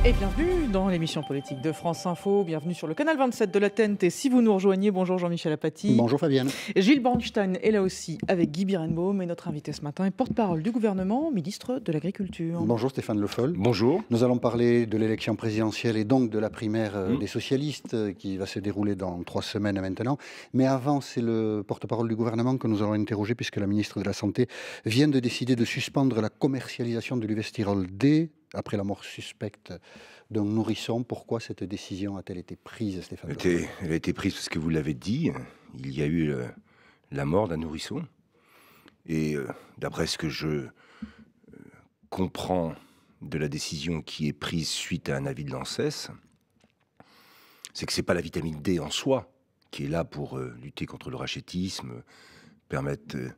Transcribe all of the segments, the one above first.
Et bienvenue dans l'émission politique de France Info. Bienvenue sur le canal 27 de la TNT. Si vous nous rejoignez, bonjour Jean-Michel Apathy. Bonjour Fabienne. Gilles Bornstein est là aussi avec Guy Birenbaum. Et notre invité ce matin est porte-parole du gouvernement, ministre de l'Agriculture. Bonjour Stéphane Le Foll. Bonjour. Nous allons parler de l'élection présidentielle et donc de la primaire des socialistes qui va se dérouler dans 3 semaines maintenant. Mais avant, c'est le porte-parole du gouvernement que nous allons interroger puisque la ministre de la Santé vient de décider de suspendre la commercialisation de l'Uvestirol D après la mort suspecte d'un nourrisson. Pourquoi cette décision a-t-elle été prise, Stéphane Le Foll ? Elle a été prise parce que vous l'avez dit, il y a eu la mort d'un nourrisson. Et d'après ce que je comprends de la décision qui est prise suite à un avis de l'ANSES, c'est que ce n'est pas la vitamine D en soi qui est là pour lutter contre le rachitisme, permettre de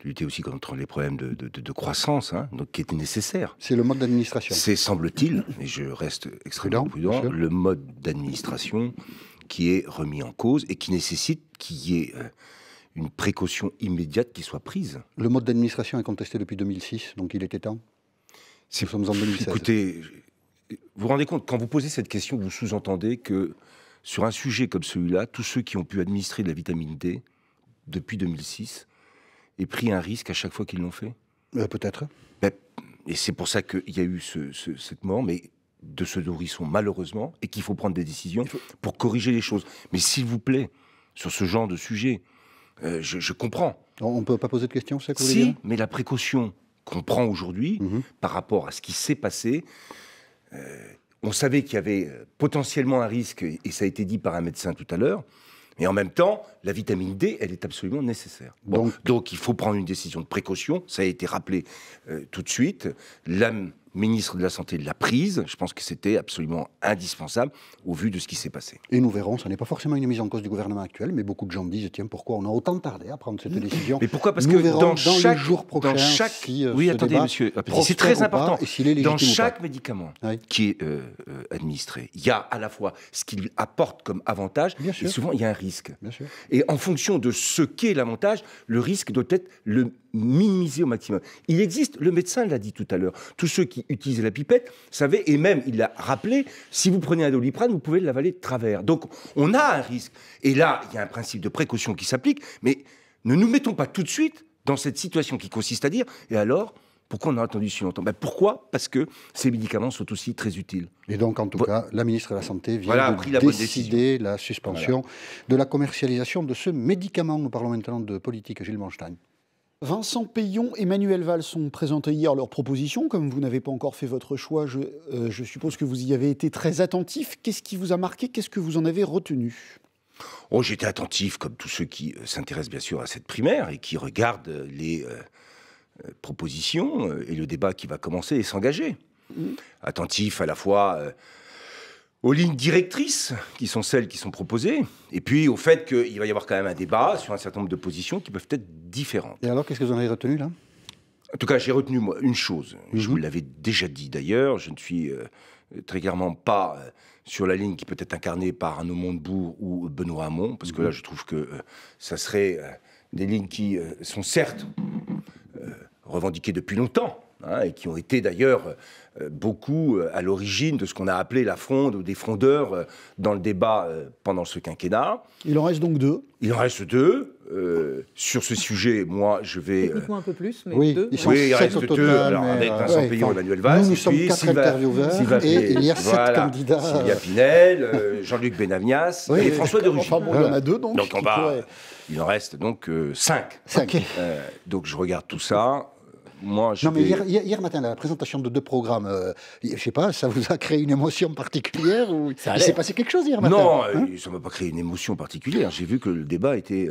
lutter aussi contre les problèmes de croissance, donc qui était nécessaire. C'est le mode d'administration. C'est, semble-t-il, et je reste extrêmement prudent, le mode d'administration qui est remis en cause et qui nécessite qu'il y ait une précaution immédiate qui soit prise. Le mode d'administration est contesté depuis 2006, donc il était temps. Nous sommes en 2016. Écoutez, vous vous rendez compte, quand vous posez cette question, vous sous-entendez que sur un sujet comme celui-là, tous ceux qui ont pu administrer de la vitamine D depuis 2006 aient pris un risque à chaque fois qu'ils l'ont fait. Peut-être. Et c'est pour ça qu'il y a eu cette mort, mais de ce nourrisson, malheureusement, et qu'il faut prendre des décisions pour corriger les choses. Mais s'il vous plaît, sur ce genre de sujet, je comprends. On ne peut pas poser de questions, c'est ça que vous voulez dire ? Mais la précaution qu'on prend aujourd'hui, par rapport à ce qui s'est passé, on savait qu'il y avait potentiellement un risque, et ça a été dit par un médecin tout à l'heure, mais en même temps, la vitamine D, elle est absolument nécessaire. Donc il faut prendre une décision de précaution, ça a été rappelé tout de suite. La ministre de la Santé l'a prise, je pense que c'était absolument indispensable au vu de ce qui s'est passé. Et nous verrons, ce n'est pas forcément une mise en cause du gouvernement actuel, mais beaucoup de gens disent, tiens, pourquoi on a autant tardé à prendre cette décision ? Mais pourquoi ? Parce nous que verrons dans les jours prochains, si oui, attendez, monsieur, c'est très important. Dans chaque médicament qui est administré, il y a à la fois ce qu'il apporte comme avantage, et souvent il y a un risque. Et en fonction de ce qu'est l'avantage, le risque doit être le minimiser au maximum. Il existe, le médecin l'a dit tout à l'heure, tous ceux qui utilisent la pipette savaient, et même il l'a rappelé, si vous prenez un Doliprane, vous pouvez l'avaler de travers. Donc on a un risque. Et là, il y a un principe de précaution qui s'applique, mais ne nous mettons pas tout de suite dans cette situation qui consiste à dire, et alors, pourquoi on a attendu si longtemps ? Pourquoi ? Parce que ces médicaments sont aussi très utiles. Et donc, en tout cas, la ministre de la Santé vient de décider la suspension de la commercialisation de ce médicament. Nous parlons maintenant de politique. Gilles Bornstein. Vincent Peillon, Emmanuel Valls ont présenté hier leurs propositions. Comme vous n'avez pas encore fait votre choix, je suppose que vous y avez été très attentif. Qu'est-ce qui vous a marqué ? Qu'est-ce que vous en avez retenu ? J'étais attentif, comme tous ceux qui s'intéressent bien sûr à cette primaire et qui regardent les propositions et le débat qui va commencer et s'engager. Attentif à la fois aux lignes directrices, qui sont celles qui sont proposées, et puis au fait qu'il va y avoir quand même un débat sur un certain nombre de positions qui peuvent être différentes. Et alors, qu'est-ce que vous en avez retenu, là ? En tout cas, j'ai retenu, moi, une chose. Je vous l'avais déjà dit, d'ailleurs. Je ne suis très clairement pas sur la ligne qui peut être incarnée par Arnaud Montebourg ou Benoît Hamon, parce que là, je trouve que ça serait des lignes qui sont certes revendiquées depuis longtemps, et qui ont été d'ailleurs beaucoup à l'origine de ce qu'on a appelé la fronde ou des frondeurs dans le débat pendant ce quinquennat. Il en reste donc 2. Il en reste 2. Sur ce sujet, moi, je vais... Techniquement un peu plus, mais 2. Il reste 2, alors avec Vincent Peillon et Emmanuel Valls. Nous sommes 4 intervieweurs et il y a 7 candidats. Sylvia Pinel, Jean-Luc Benamias et François de Rugy. Il y en a 2, donc. Il en reste donc 5. Donc je regarde tout ça. Hier matin, la présentation de 2 programmes, je ne sais pas, ça vous a créé une émotion particulière ou il s'est passé quelque chose hier matin ? Non, ça ne m'a pas créé une émotion particulière. J'ai vu que le débat était,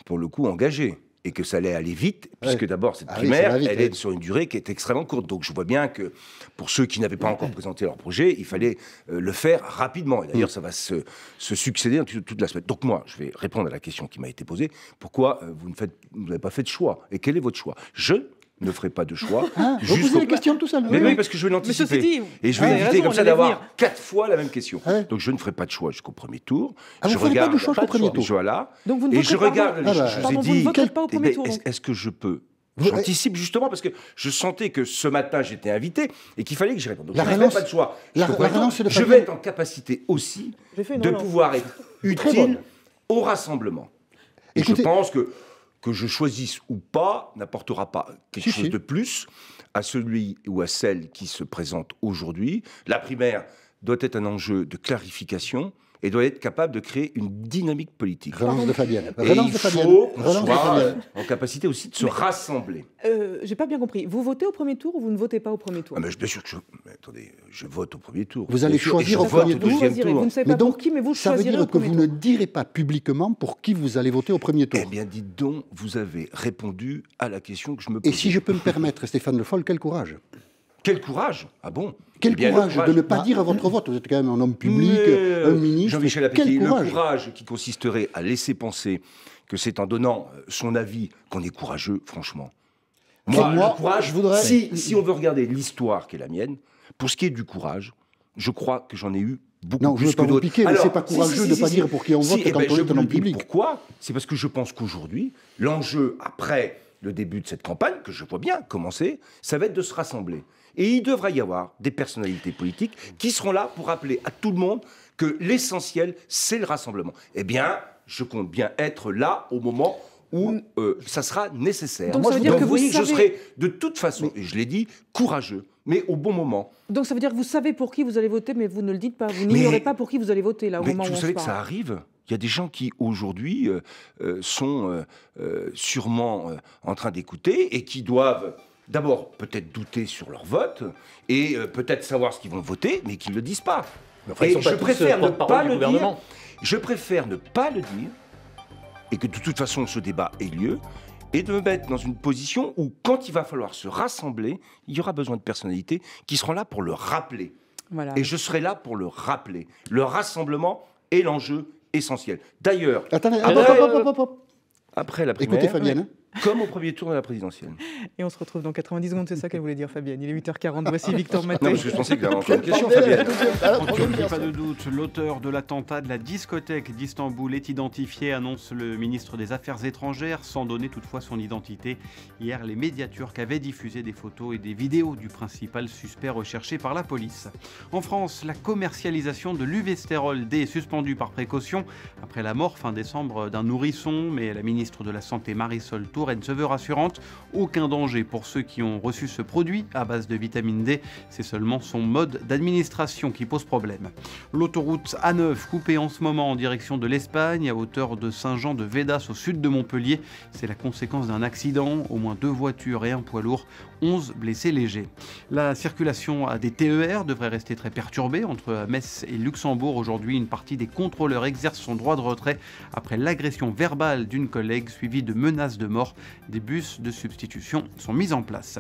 pour le coup, engagé. Et que ça allait aller vite, puisque d'abord, cette primaire, elle est sur une durée qui est extrêmement courte. Donc je vois bien que, pour ceux qui n'avaient pas encore présenté leur projet, il fallait le faire rapidement. Et d'ailleurs, ça va se succéder dans toute la semaine. Donc moi, je vais répondre à la question qui m'a été posée. Pourquoi vous n'avez pas fait de choix ? Et quel est votre choix ? Je ne ferai pas de choix. Vous posez la question tout seul. Mais oui, parce que je vais l'anticiper. Et je vais éviter comme ça d'avoir 4 fois la même question. Donc je ne ferai pas de choix jusqu'au premier tour. Vous ne ferez pas de choix jusqu'au premier tour. Voilà. Donc vous ne et je regarde, je vous ai dit, pas au premier tour. Est-ce que je peux J'anticipe justement parce que je sentais que ce matin j'étais invité et qu'il fallait que j'y réponde. Donc je n'avais pas de choix. Je vais être en capacité aussi de pouvoir être utile au rassemblement. Et je pense que je choisisse ou pas n'apportera pas quelque chose de plus à celui ou à celle qui se présente aujourd'hui. La primaire doit être un enjeu de clarification et doit être capable de créer une dynamique politique. Relance de Fabienne. Et il faut qu'on soit en capacité aussi de se rassembler. J'ai pas bien compris. Vous votez au premier tour ou vous ne votez pas au premier tour? Bien sûr que attendez, je vote au premier tour. Vous allez choisir au premier tour. Vous ne savez pas pour qui, mais vous choisirez au premier tour. Ça veut dire que vous ne direz pas publiquement pour qui vous allez voter au premier tour. Eh bien, dites donc, vous avez répondu à la question que je me pose. Et si je peux me permettre, Stéphane Le Foll, quel courage. Quel courage? Ah bon? Quel courage de ne pas dire à votre vote. Vous êtes quand même un homme public, un ministre. Jean-Michel Apathy, le courage qui consisterait à laisser penser que c'est en donnant son avis qu'on est courageux, franchement. Moi, le courage, je voudrais... Si on veut regarder l'histoire qui est la mienne, pour ce qui est du courage, je crois que j'en ai eu beaucoup plus que d'autres. Non, je ne veux pas vous piquer, mais c'est pas courageux de ne pas dire pour qui on vote quand on est un homme public. Pourquoi? C'est parce que je pense qu'aujourd'hui, l'enjeu, après le début de cette campagne, que je vois bien commencer, ça va être de se rassembler. Et il devra y avoir des personnalités politiques qui seront là pour rappeler à tout le monde que l'essentiel, c'est le rassemblement. Eh bien, je compte bien être là au moment où ça sera nécessaire. Donc, ça veut dire que vous savez... je serai de toute façon, et je l'ai dit, courageux, mais au bon moment. Donc ça veut dire que vous savez pour qui vous allez voter, mais vous ne le dites pas. Vous n'ignorez pas pour qui vous allez voter, là, au moment où on se parle. Vous savez que ça arrive. Il y a des gens qui, aujourd'hui, sont sûrement en train d'écouter et qui doivent... D'abord, peut-être douter sur leur vote, et peut-être savoir ce qu'ils vont voter, mais qu'ils ne le disent pas. Enfin, et je préfère ne pas le dire. Je préfère ne pas le dire, et que de toute façon ce débat ait lieu, et de me mettre dans une position où, quand il va falloir se rassembler, il y aura besoin de personnalités qui seront là pour le rappeler. Voilà. Et je serai là pour le rappeler. Le rassemblement est l'enjeu essentiel. D'ailleurs, après la primaire... Écoutez Fabienne. Comme au premier tour de la présidentielle. Et on se retrouve dans 90 secondes, c'est ça qu'elle voulait dire, Fabienne. Il est 8h40, voici Victor Maté. Non, parce que je pensais que j'avais encore une question, Fabienne. En Turquie, pas de doute, l'auteur de l'attentat de la discothèque d'Istanbul est identifié, annonce le ministre des Affaires étrangères, sans donner toutefois son identité. Hier, les médias turcs avaient diffusé des photos et des vidéos du principal suspect recherché par la police. En France, la commercialisation de l'Uvestérol D est suspendue par précaution après la mort fin décembre d'un nourrisson, mais la ministre de la Santé Marisol Touraine se veut rassurante. Aucun danger pour ceux qui ont reçu ce produit à base de vitamine D. C'est seulement son mode d'administration qui pose problème. L'autoroute A9 coupée en ce moment en direction de l'Espagne à hauteur de Saint-Jean-de-Védas au sud de Montpellier. C'est la conséquence d'un accident. Au moins 2 voitures et un poids lourd. 11 blessés légers. La circulation à des TER devrait rester très perturbée entre Metz et Luxembourg. Aujourd'hui, une partie des contrôleurs exerce son droit de retrait après l'agression verbale d'une collègue suivie de menaces de mort. Des bus de substitution sont mis en place.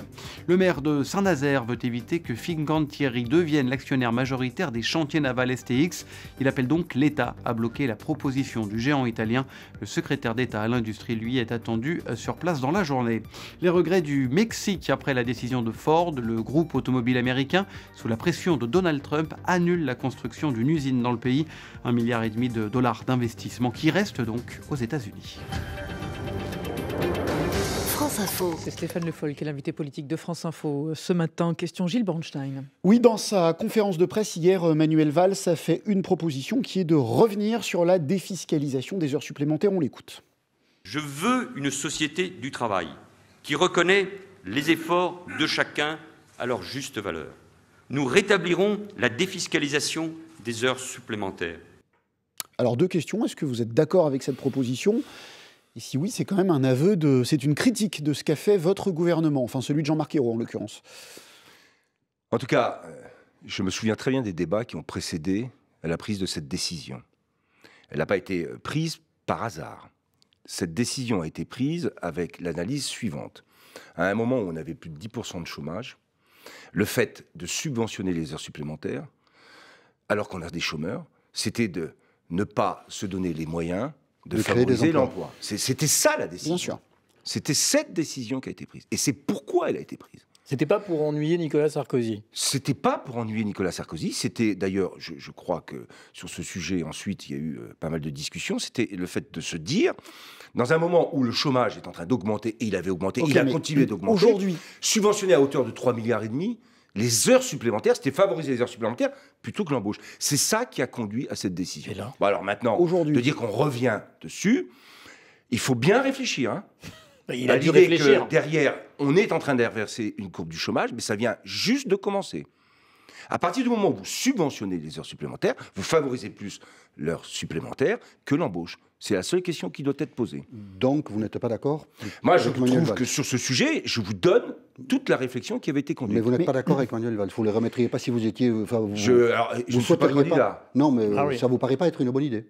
Le maire de Saint-Nazaire veut éviter que Fincantieri devienne l'actionnaire majoritaire des chantiers navals STX. Il appelle donc l'État à bloquer la proposition du géant italien. Le secrétaire d'État à l'industrie, lui, est attendu sur place dans la journée. Les regrets du Mexique après la décision de Ford, le groupe automobile américain, sous la pression de Donald Trump, annule la construction d'une usine dans le pays. 1,5 milliard de dollars d'investissement qui reste donc aux États-Unis. France Info. C'est Stéphane Le Foll qui est l'invité politique de France Info ce matin. Question Gilles Bornstein. Oui, dans sa conférence de presse hier, Manuel Valls a fait une proposition qui est de revenir sur la défiscalisation des heures supplémentaires. On l'écoute. Je veux une société du travail qui reconnaît les efforts de chacun à leur juste valeur. Nous rétablirons la défiscalisation des heures supplémentaires. Alors 2 questions. Est-ce que vous êtes d'accord avec cette proposition ? Et si oui, c'est quand même un aveu c'est une critique de ce qu'a fait votre gouvernement, enfin celui de Jean-Marc Ayrault en l'occurrence. En tout cas, je me souviens très bien des débats qui ont précédé à la prise de cette décision. Elle n'a pas été prise par hasard. Cette décision a été prise avec l'analyse suivante. À un moment où on avait plus de 10% de chômage, le fait de subventionner les heures supplémentaires, alors qu'on a des chômeurs, c'était de ne pas se donner les moyens de favoriser l'emploi. C'était ça la décision. Bien sûr. C'était cette décision qui a été prise. Et c'est pourquoi elle a été prise. C'était pas pour ennuyer Nicolas Sarkozy. C'était pas pour ennuyer Nicolas Sarkozy. C'était d'ailleurs, je crois que sur ce sujet, ensuite, il y a eu pas mal de discussions. C'était le fait de se dire, dans un moment où le chômage est en train d'augmenter, et il avait augmenté, il a continué d'augmenter. Aujourd'hui, subventionné à hauteur de 3,5 milliards, les heures supplémentaires, c'était favoriser les heures supplémentaires plutôt que l'embauche. C'est ça qui a conduit à cette décision. Bon, alors maintenant, de dire qu'on revient dessus, il faut bien réfléchir. Hein. Il a dû réfléchir. Que derrière, on est en train d'inverser une courbe du chômage, mais ça vient juste de commencer. À partir du moment où vous subventionnez les heures supplémentaires, vous favorisez plus l'heure supplémentaire que l'embauche. C'est la seule question qui doit être posée. Donc, vous n'êtes pas d'accord? Moi, je trouve que sur ce sujet, je vous donne toute la réflexion qui avait été conduite. Mais vous n'êtes pas d'accord avec Manuel Valls. Vous ne le remettriez pas si vous étiez... Je ne suis pas candidat. Non, mais ça ne vous paraît pas être une bonne idée?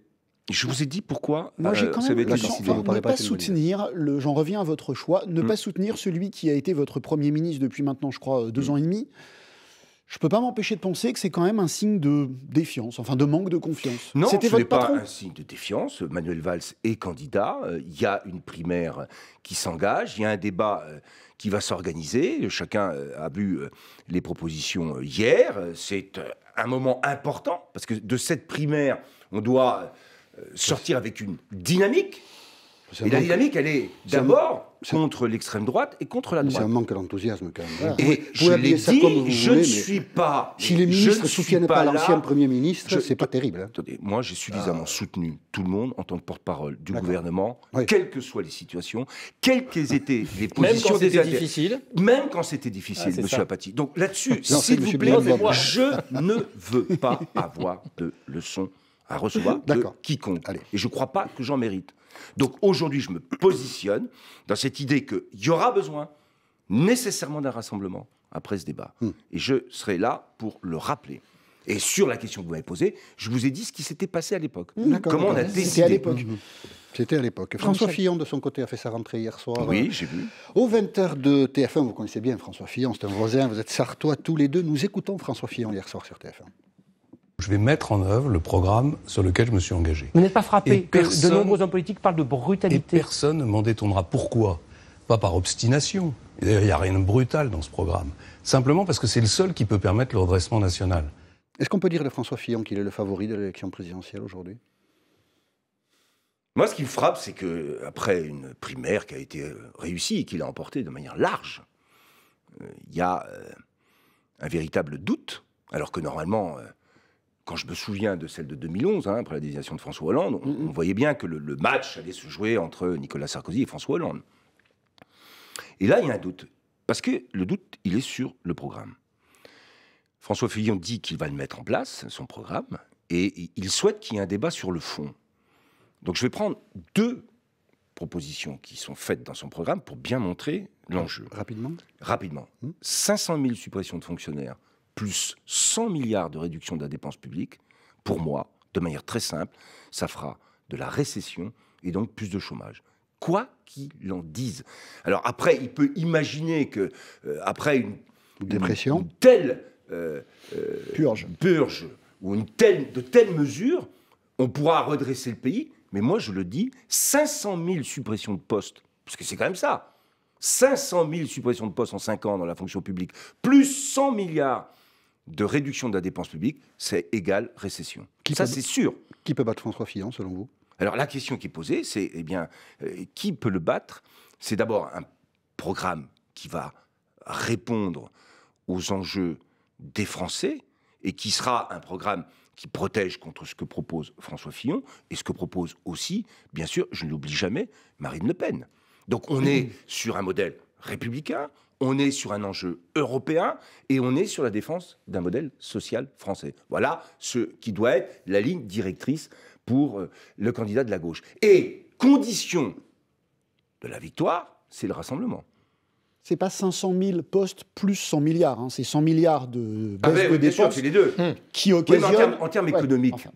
Je vous ai dit pourquoi. Moi, j'ai quand même ne pas soutenir, j'en reviens à votre choix, ne pas soutenir celui qui a été votre Premier ministre depuis maintenant, je crois, 2 ans et demi. Je ne peux pas m'empêcher de penser que c'est quand même un signe de défiance, enfin de manque de confiance. Non, ce n'est pas un signe de défiance. Manuel Valls est candidat. Il y a une primaire qui s'engage. Il y a un débat qui va s'organiser. Chacun a vu les propositions hier. C'est un moment important parce que de cette primaire, on doit sortir avec une dynamique. Et la dynamique, elle est d'abord contre l'extrême droite et contre la droite. C'est un manque d'enthousiasme, quand même. Et je l'ai dit, je ne suis pas... Si les ministres ne soutiennent pas l'ancien Premier ministre, c'est pas terrible. Attendez, moi, j'ai suffisamment soutenu tout le monde en tant que porte-parole du gouvernement, quelles que soient les situations, quelles qu'aient été les positions des adversaires. Même quand c'était difficile, monsieur Apathy. Donc là-dessus, s'il vous plaît, je ne veux pas avoir de leçons à recevoir de quiconque. Et je ne crois pas que j'en mérite. Donc aujourd'hui, je me positionne dans cette idée qu'il y aura besoin nécessairement d'un rassemblement après ce débat. Et je serai là pour le rappeler. Et sur la question que vous m'avez posée, je vous ai dit ce qui s'était passé à l'époque. Comment on a décidé. C'était à l'époque. C'était à l'époque. François Fillon, de son côté, a fait sa rentrée hier soir. Oui, j'ai vu. Aux 20h de TF1, vous connaissez bien François Fillon, c'est un voisin, vous êtes sartois tous les deux. Nous écoutons François Fillon hier soir sur TF1. Je vais mettre en œuvre le programme sur lequel je me suis engagé. Vous n'êtes pas frappé que de nombreux hommes politiques parlent de brutalité? Et personne ne m'en détournera. Pourquoi? Pas par obstination. Il n'y a rien de brutal dans ce programme. Simplement parce que c'est le seul qui peut permettre le redressement national. Est-ce qu'on peut dire de François Fillon qu'il est le favori de l'élection présidentielle aujourd'hui? Moi, ce qui me frappe, c'est qu'après une primaire qui a été réussie et qu'il a emportée de manière large, il y a un véritable doute, alors que normalement... Quand je me souviens de celle de 2011, après la désignation de François Hollande, on voyait bien que le match allait se jouer entre Nicolas Sarkozy et François Hollande. Et là, il y a un doute. Parce que le doute, il est sur le programme. François Fillon dit qu'il va le mettre en place, son programme, et il souhaite qu'il y ait un débat sur le fond. Donc je vais prendre 2 propositions qui sont faites dans son programme pour bien montrer l'enjeu. Rapidement. 500 000 suppressions de fonctionnaires, plus 100 milliards de réduction de la dépense publique, pour moi, de manière très simple, ça fera de la récession et donc plus de chômage. Quoi qu'il en dise. Alors après, il peut imaginer que après une telle purge ou de telles mesures, on pourra redresser le pays. Mais moi, je le dis, 500 000 suppressions de postes, parce que c'est quand même ça, 500 000 suppressions de postes en 5 ans dans la fonction publique, plus 100 milliards de réduction de la dépense publique, c'est égal récession. Ça, c'est sûr. Qui peut battre François Fillon, selon vous? Alors, la question qui est posée, c'est, qui peut le battre? C'est d'abord un programme qui va répondre aux enjeux des Français et qui sera un programme qui protège contre ce que propose François Fillon et ce que propose aussi, bien sûr, je ne l'oublie jamais, Marine Le Pen. Donc, on est sur un modèle républicain, on est sur un enjeu européen et on est sur la défense d'un modèle social français. Voilà ce qui doit être la ligne directrice pour le candidat de la gauche. Et condition de la victoire, c'est le rassemblement. C'est pas 500 000 postes plus 100 milliards. C'est 100 milliards de baisse de dépenses. Bien sûr, c'est les deux. Qui occasionnent... en termes économiques,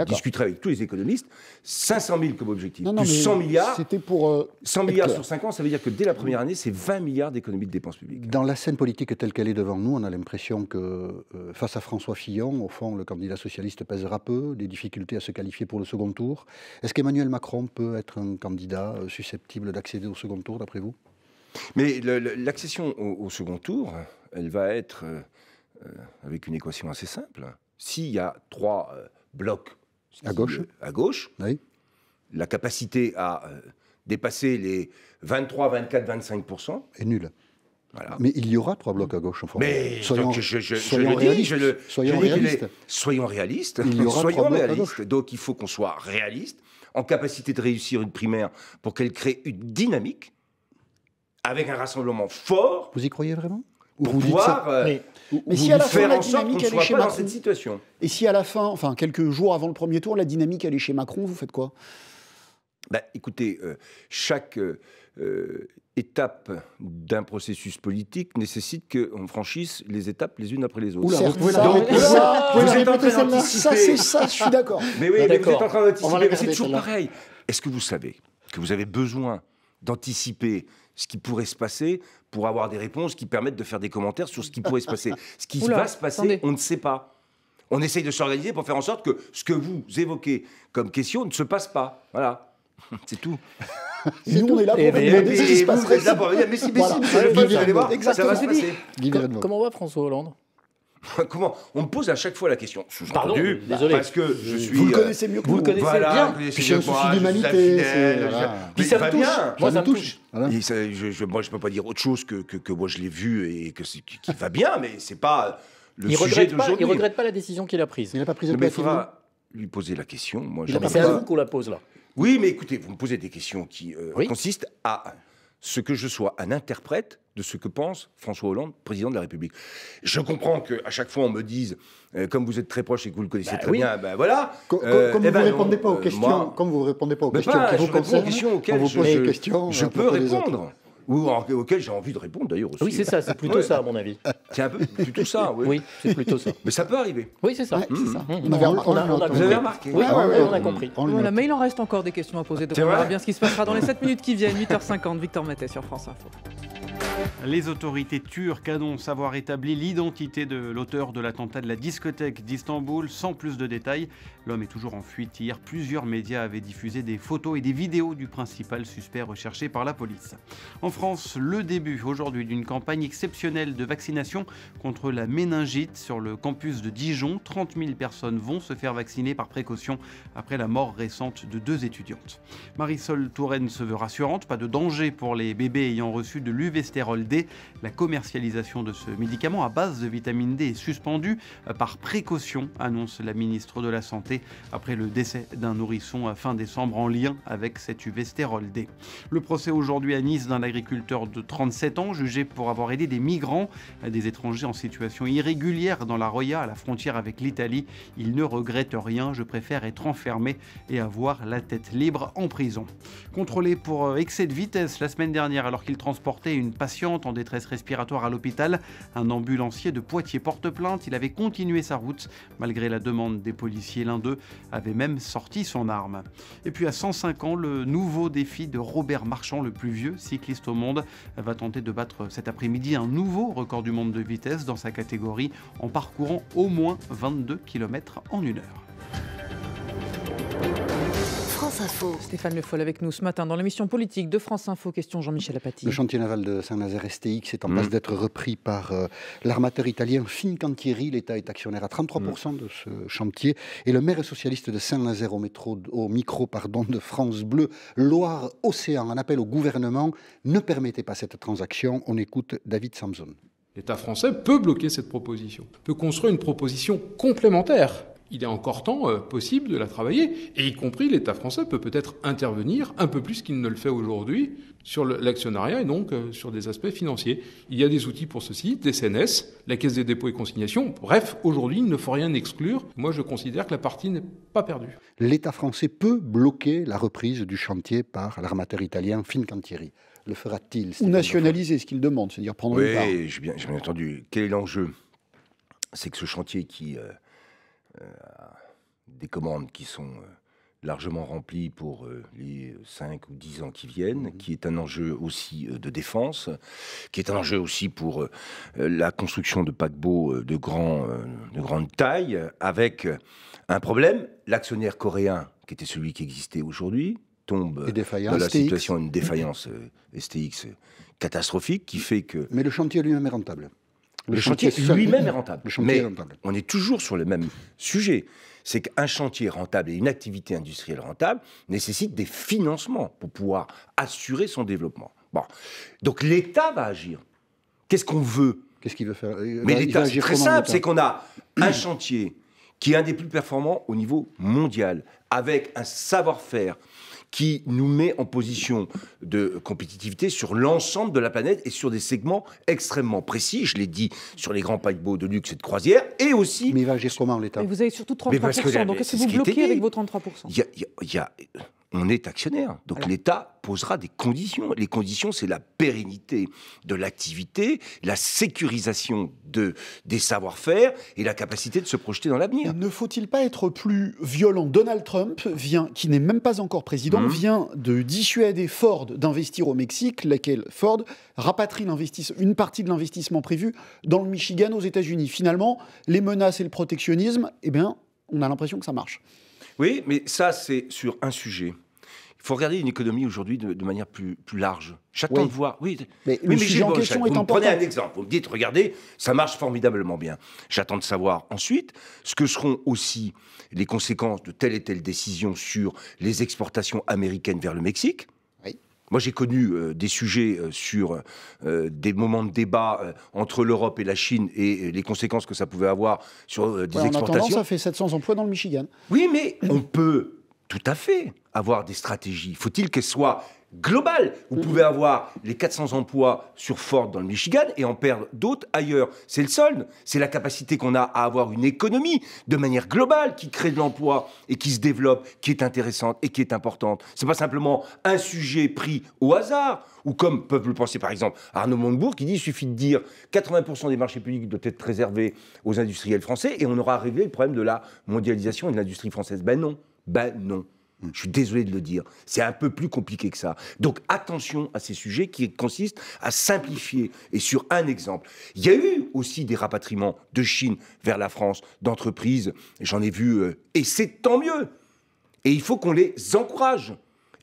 discuterai avec tous les économistes, 500 000 comme objectif, plus 100 milliards. C'était pour 100 milliards sur 5 ans, ça veut dire que dès la première année, c'est 20 milliards d'économies de dépenses publiques. Dans la scène politique telle qu'elle est devant nous, on a l'impression que face à François Fillon, au fond, le candidat socialiste pèsera peu, des difficultés à se qualifier pour le second tour. Est-ce qu'Emmanuel Macron peut être un candidat susceptible d'accéder au second tour, d'après vous ? Mais l'accession au second tour, elle va être avec une équation assez simple. S'il y a 3 blocs à gauche, oui. La capacité à dépasser les 23, 24, 25% est nulle. Voilà. Mais il y aura 3 blocs à gauche, enfin. Mais soyons réalistes. Il y aura 3 blocs à gauche. Donc il faut qu'on soit réaliste, en capacité de réussir une primaire pour qu'elle crée une dynamique, avec un rassemblement fort. Vous y croyez vraiment? Pour pouvoir mais si à la fin, la dynamique, elle est chez Macron, dans cette situation. Et si à la fin, enfin quelques jours avant le premier tour, la dynamique, elle est chez Macron, vous faites quoi? Écoutez, chaque étape d'un processus politique nécessite qu'on franchisse les étapes les unes après les autres. Oula, vous êtes en train d'anticiper. Ça, c'est ça, je suis d'accord. Mais oui, mais vous êtes en train d'anticiper, mais c'est toujours pareil. Est-ce que vous savez que vous avez besoin d'anticiper ce qui pourrait se passer pour avoir des réponses qui permettent de faire des commentaires sur ce qui pourrait se passer? Ce qui va se passer, on ne sait pas. On essaye de s'organiser pour faire en sorte que ce que vous évoquez comme question ne se passe pas. Voilà, c'est tout. Nous, on est là pour demander ce qui se passerait. Vous êtes là pour dire, mais si, vous allez voir, ça va se passer. Comment va François Hollande? Comment? On me pose à chaque fois la question. Pardon, désolé. Parce que je suis... Vous le connaissez mieux que vous. Vous le connaissez bien. Puis c'est un souci d'humanité. Puis ça me touche. Moi, ça me touche. Moi, je peux pas dire autre chose que moi, je l'ai vu et qui va bien, mais c'est pas le sujet d'aujourd'hui. Il regrette pas la décision qu'il a prise. Il n'a pas pris de mais il faudra lui poser la question. Moi, c'est à vous qu'on la pose, là. Oui, mais écoutez, vous me posez des questions qui consistent à ce que je sois un interprète de ce que pense François Hollande, président de la République. Je comprends qu'à chaque fois on me dise, comme vous êtes très proche et que vous le connaissez très bien, voilà. Comme vous ne répondez pas aux questions, comme vous répondez pas aux questions qui vous concernent, je peux répondre. Ou auquel j'ai envie de répondre d'ailleurs aussi. Oui, c'est ça, c'est plutôt ça à mon avis. C'est un peu plutôt ça, oui. Oui, c'est plutôt ça. Mais ça peut arriver. Oui, c'est ça. Ouais, c'est ça. Vous avez remarqué. Oui, on a compris. Voilà, mais il en reste encore des questions à poser, donc on verra bien ce qui se passera dans les 7 minutes qui viennent. 8h50, Victor Matet sur France Info. Les autorités turques annoncent avoir établi l'identité de l'auteur de l'attentat de la discothèque d'Istanbul. Sans plus de détails, l'homme est toujours en fuite. Hier, plusieurs médias avaient diffusé des photos et des vidéos du principal suspect recherché par la police. En France, le début aujourd'hui d'une campagne exceptionnelle de vaccination contre la méningite sur le campus de Dijon. 30 000 personnes vont se faire vacciner par précaution après la mort récente de 2 étudiantes. Marisol Touraine se veut rassurante, pas de danger pour les bébés ayant reçu de l'Uvestérol D. La commercialisation de ce médicament à base de vitamine D est suspendue par précaution, annonce la ministre de la Santé, après le décès d'un nourrisson fin décembre en lien avec cet Uvestérol D. Le procès aujourd'hui à Nice d'un agriculteur de 37 ans jugé pour avoir aidé des migrants, des étrangers en situation irrégulière dans la Roya, à la frontière avec l'Italie. Il ne regrette rien, je préfère être enfermé et avoir la tête libre en prison. Contrôlé pour excès de vitesse la semaine dernière alors qu'il transportait une patiente en détresse respiratoire à l'hôpital, un ambulancier de Poitiers porte plainte. Il avait continué sa route malgré la demande des policiers. L'un d'eux avait même sorti son arme. Et puis à 105 ans, le nouveau défi de Robert Marchand, le plus vieux cycliste au monde, va tenter de battre cet après-midi un nouveau record du monde de vitesse dans sa catégorie en parcourant au moins 22 km en 1 heure. France Info. Stéphane Le Foll avec nous ce matin dans l'émission politique de France Info. Question Jean-Michel Apathy. Le chantier naval de Saint-Nazaire STX est en passe d'être repris par l'armateur italien Fincantieri. L'État est actionnaire à 33% de ce chantier. Et le maire socialiste de Saint-Nazaire au micro de France Bleu Loire-Océan en appel au gouvernement. Ne permettez pas cette transaction. On écoute David Samson. L'État français peut bloquer cette proposition, peut construire une proposition complémentaire. Il est encore temps possible de la travailler, et y compris l'État français peut peut-être intervenir un peu plus qu'il ne le fait aujourd'hui sur l'actionnariat et donc sur des aspects financiers. Il y a des outils pour ceci, des CNS, la Caisse des dépôts et consignations. Bref, aujourd'hui, il ne faut rien exclure. Moi, je considère que la partie n'est pas perdue. L'État français peut bloquer la reprise du chantier par l'armateur italien Fincantieri. Le fera-t-il? Ou nationaliser ce qu'il demande, c'est-à-dire prendre une part. Oui, j'ai bien entendu. Quel est l'enjeu? C'est que ce chantier qui... des commandes qui sont largement remplies pour les 5 ou 10 ans qui viennent, qui est un enjeu aussi de défense, qui est un enjeu aussi pour la construction de paquebots de grande taille, avec un problème, l'actionnaire coréen, qui était celui qui existait aujourd'hui, tombe dans la situation une défaillance STX catastrophique qui fait que... Mais le chantier lui-même est rentable. Le chantier lui-même est rentable. Mais on est toujours sur le même sujet. C'est qu'un chantier rentable et une activité industrielle rentable nécessitent des financements pour pouvoir assurer son développement. Bon. Donc l'État va agir. Qu'est-ce qu'on veut? Qu'est-ce qu'il veut faire? Mais l'État, c'est très simple, c'est qu'on a un chantier qui est un des plus performants au niveau mondial, avec un savoir-faire qui nous met en position de compétitivité sur l'ensemble de la planète et sur des segments extrêmement précis, je l'ai dit, sur les grands paquebots de luxe et de croisière, et aussi... Mais il va agir comment, l'État? Mais vous avez surtout 33%, donc est-ce que vous bloquez avec vos 33%? On est actionnaire, donc l'État posera des conditions. Les conditions, c'est la pérennité de l'activité, la sécurisation des savoir-faire et la capacité de se projeter dans l'avenir. Ne faut-il pas être plus violent? Donald Trump, qui n'est même pas encore président, vient de dissuader Ford d'investir au Mexique, laquelle Ford rapatrie une partie de l'investissement prévu dans le Michigan aux États-Unis. Finalement, les menaces et le protectionnisme, eh bien, on a l'impression que ça marche. Oui, mais ça, c'est sur un sujet. Il faut regarder une économie aujourd'hui de manière plus large. J'attends de voir... Oui, mais le sujet en question est important. Prenez un exemple. Vous me dites, regardez, ça marche formidablement bien. J'attends de savoir ensuite ce que seront aussi les conséquences de telle et telle décision sur les exportations américaines vers le Mexique. Moi, j'ai connu des sujets sur des moments de débat entre l'Europe et la Chine et les conséquences que ça pouvait avoir sur des exportations. En attendant, ça fait 700 emplois dans le Michigan. Oui, mais on peut tout à fait avoir des stratégies. Faut-il qu'elles soient globales? Vous pouvez avoir les 400 emplois sur Ford dans le Michigan et en perdre d'autres ailleurs. C'est le solde. C'est la capacité qu'on a à avoir une économie de manière globale qui crée de l'emploi et qui se développe, qui est intéressante et qui est importante. C'est pas simplement un sujet pris au hasard. Ou comme peuvent le penser par exemple Arnaud Montebourg qui dit il suffit de dire 80% des marchés publics doivent être réservés aux industriels français et on aura réglé le problème de la mondialisation et de l'industrie française. Ben non. Ben non. Je suis désolé de le dire. C'est un peu plus compliqué que ça. Donc attention à ces sujets qui consistent à simplifier. Et sur un exemple, il y a eu aussi des rapatriements de Chine vers la France d'entreprises. J'en ai vu, et c'est tant mieux. Et il faut qu'on les encourage.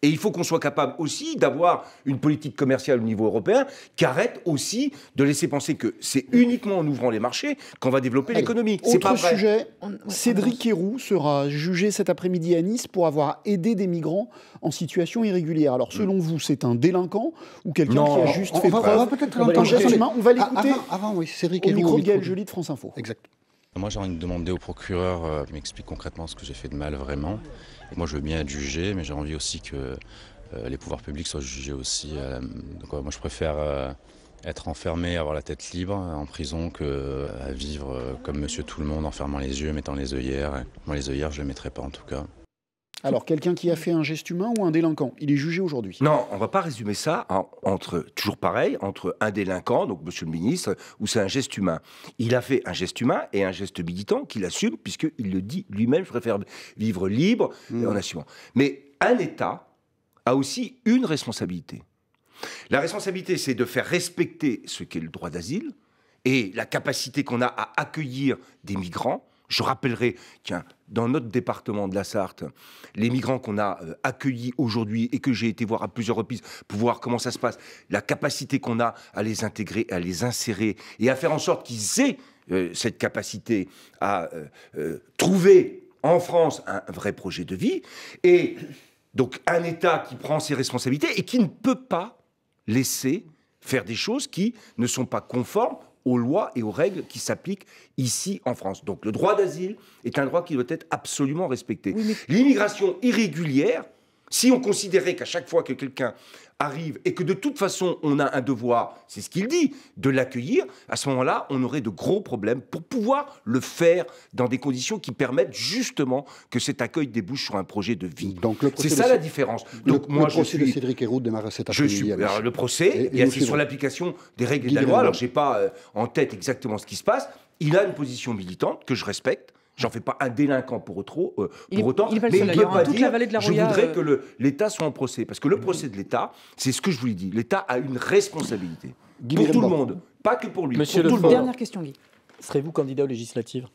Et il faut qu'on soit capable aussi d'avoir une politique commerciale au niveau européen qui arrête aussi de laisser penser que c'est uniquement en ouvrant les marchés qu'on va développer l'économie. C'est pas vrai. Sujet, Cédric Héroux sera jugé cet après-midi à Nice pour avoir aidé des migrants en situation irrégulière. Alors selon vous, c'est un délinquant ou quelqu'un qui a juste fait preuve d'un geste humain? On va l'écouter oui, Cédric au Héroux, micro de Gaël Joly de France Info. Exact. Moi, j'ai envie de demander au procureur qu'il m'explique concrètement ce que j'ai fait de mal vraiment. Et moi, je veux bien être jugé, mais j'ai envie aussi que les pouvoirs publics soient jugés aussi. Donc, moi, je préfère être enfermé, avoir la tête libre en prison que à vivre comme monsieur tout le monde, en fermant les yeux, mettant les œillères. Moi, les œillères, je ne les mettrai pas en tout cas. Alors, quelqu'un qui a fait un geste humain ou un délinquant? Il est jugé aujourd'hui. Non, on ne va pas résumer ça toujours pareil, entre un délinquant, donc monsieur le ministre, ou c'est un geste humain. Il a fait un geste humain et un geste militant qu'il assume, puisqu'il le dit lui-même, je préfère vivre libre et en assumant. Mais un État a aussi une responsabilité. La responsabilité, c'est de faire respecter ce qu'est le droit d'asile et la capacité qu'on a à accueillir des migrants. Je rappellerai, tiens, dans notre département de la Sarthe, les migrants qu'on a accueillis aujourd'hui et que j'ai été voir à plusieurs reprises pour voir comment ça se passe, la capacité qu'on a à les intégrer, à les insérer et à faire en sorte qu'ils aient cette capacité à trouver en France un vrai projet de vie. Et donc un État qui prend ses responsabilités et qui ne peut pas laisser faire des choses qui ne sont pas conformes aux lois et aux règles qui s'appliquent ici en France. Donc le droit d'asile est un droit qui doit être absolument respecté. Oui, mais... L'immigration irrégulière, si on considérait qu'à chaque fois que quelqu'un arrive et que de toute façon on a un devoir, c'est ce qu'il dit, de l'accueillir, à ce moment-là, on aurait de gros problèmes pour pouvoir le faire dans des conditions qui permettent justement que cet accueil débouche sur un projet de vie. C'est ça la différence. Donc moi, le procès de Cédric Héroux démarre cet après-midi. Alors le procès, c'est sur l'application des règles et de la loi. Alors j'ai pas en tête exactement ce qui se passe. Il a une position militante que je respecte. J'en fais pas un délinquant pour autant, mais il ne peut pas dire je voudrais que l'État soit en procès. Parce que le procès de l'État, c'est ce que je vous l'ai dit, l'État a une responsabilité pour tout le monde, pas que pour lui. Monsieur pour tout le monde. Dernière question, Guy. Serez-vous candidat aux législatives?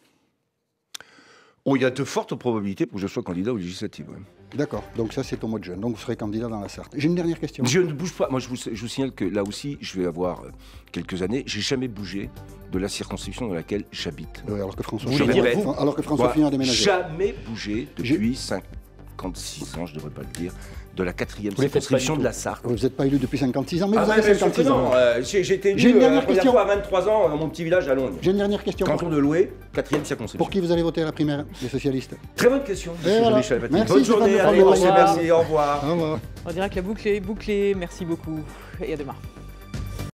il y a de fortes probabilités pour que je sois candidat aux législatives. Ouais. D'accord, donc ça c'est au mois de juin, donc vous serez candidat dans la Sarthe. J'ai une dernière question. Je ne bouge pas, moi je vous signale que là aussi je vais avoir quelques années, j'ai jamais bougé de la circonscription dans laquelle j'habite. Alors que François Fillon a déménagé. Jamais bougé depuis 56 ans, je ne devrais pas le dire, de la 4e circonscription de la Sarthe. Vous n'êtes pas élu depuis 56 ans, mais vous avez 56 ans. J'ai été élu la première fois à 23 ans dans mon petit village à Londres. J'ai une dernière question. Canton de Loué, 4e circonscription. Pour qui vous allez voter à la primaire des socialistes? Très bonne question. Voilà. Bonne journée, allez, merci, au revoir. Au revoir. On dirait que la boucle est bouclée. Merci beaucoup et à demain.